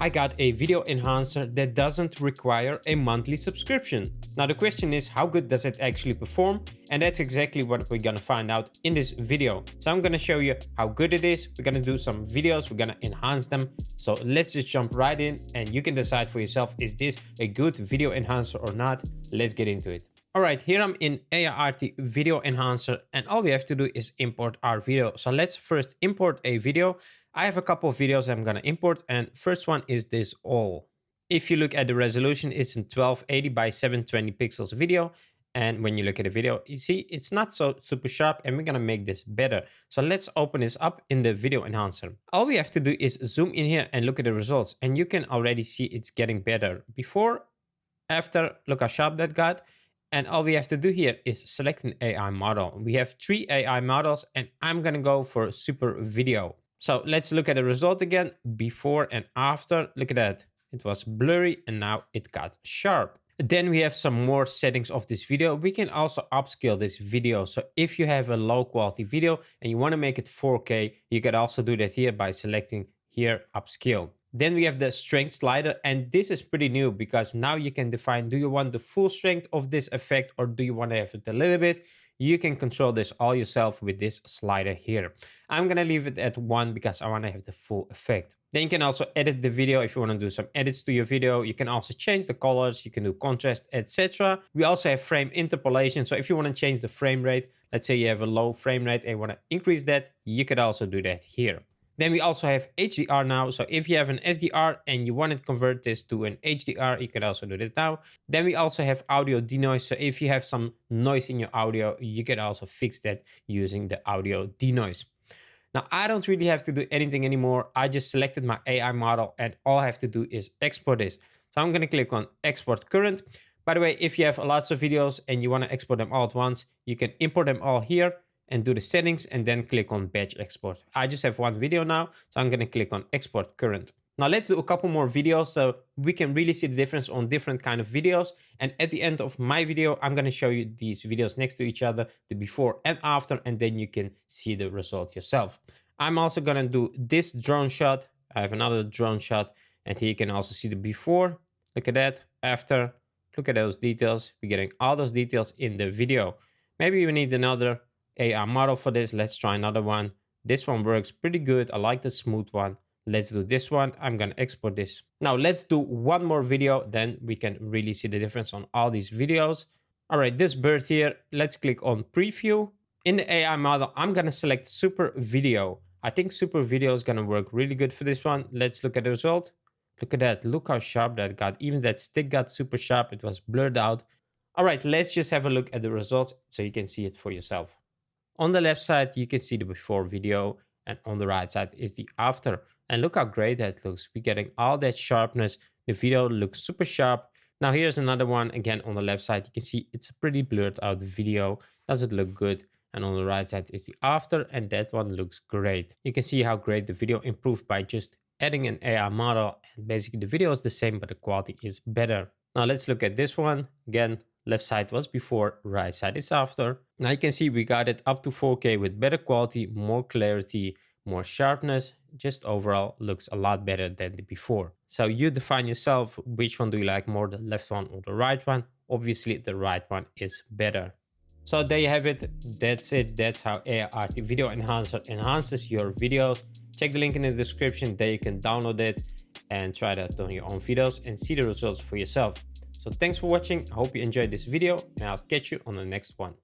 I got a video enhancer that doesn't require a monthly subscription. Now the question is, how good does it actually perform? And that's exactly what we're gonna find out in this video. So I'm gonna show you how good it is. We're gonna do some videos, we're gonna enhance them. So let's just jump right in and you can decide for yourself, is this a good video enhancer or not? Let's get into it. All right, here I'm in Aiarty Video Enhancer and all we have to do is import our video. So let's first import a video. I have a couple of videos I'm gonna import and first one is this all. If you look at the resolution, it's in 1280 by 720 pixels video. And when you look at the video, you see it's not so super sharp and we're gonna make this better. So let's open this up in the video enhancer. All we have to do is zoom in here and look at the results and you can already see it's getting better. Before, after, look how sharp that got. And all we have to do here is select an AI model. We have 3 AI models and I'm gonna go for super video. So let's look at the result again, before and after. Look at that, it was blurry and now it got sharp. Then we have some more settings of this video. We can also upscale this video. So if you have a low quality video and you wanna make it 4K, you can also do that here by selecting here, upscale. Then we have the strength slider, and this is pretty new because now you can define, do you want the full strength of this effect or do you want to have it a little bit? You can control this all yourself with this slider here. I'm gonna leave it at 1 because I want to have the full effect. Then you can also edit the video if you want to do some edits to your video. You can also change the colors, you can do contrast, etc. We also have frame interpolation. So if you want to change the frame rate, let's say you have a low frame rate and you want to increase that, you could also do that here. Then we also have HDR now. So if you have an SDR and you want to convert this to an HDR, you can also do that now. Then we also have audio denoise. So if you have some noise in your audio, you can also fix that using the audio denoise. Now, I don't really have to do anything anymore. I just selected my AI model and all I have to do is export this. So I'm going to click on export current. By the way, if you have lots of videos and you want to export them all at once, you can import them all here and do the settings and then click on batch export. I just have one video now, so I'm gonna click on export current. Now let's do a couple more videos so we can really see the difference on different kind of videos. And at the end of my video, I'm gonna show you these videos next to each other, the before and after, and then you can see the result yourself. I'm also gonna do this drone shot. I have another drone shot and here you can also see the before. Look at that, after, look at those details. We're getting all those details in the video. Maybe we need another AI model for this. Let's try another one. This one works pretty good. I like the smooth one. Let's do this one. I'm gonna export this. Now let's do one more video, then we can really see the difference on all these videos. All right, this bird here, let's click on preview. In the AI model, I'm gonna select super video. I think super video is gonna work really good for this one. Let's look at the result. Look at that, look how sharp that got. Even that stick got super sharp, it was blurred out. All right, let's just have a look at the results so you can see it for yourself. On the left side, you can see the before video and on the right side is the after. And look how great that looks. We're getting all that sharpness. The video looks super sharp. Now here's another one. Again, on the left side, you can see it's a pretty blurred out video. Does it look good? And on the right side is the after and that one looks great. You can see how great the video improved by just adding an AI model. And basically the video is the same, but the quality is better. Now let's look at this one. Again, left side was before, right side is after. Now you can see we got it up to 4K with better quality, more clarity, more sharpness. Just overall looks a lot better than the before. So you define yourself, which one do you like more, the left one or the right one? Obviously the right one is better. So there you have it. That's it. That's how Aiarty Video Enhancer enhances your videos. Check the link in the description. There you can download it and try that on your own videos and see the results for yourself. So thanks for watching. I hope you enjoyed this video and I'll catch you on the next one.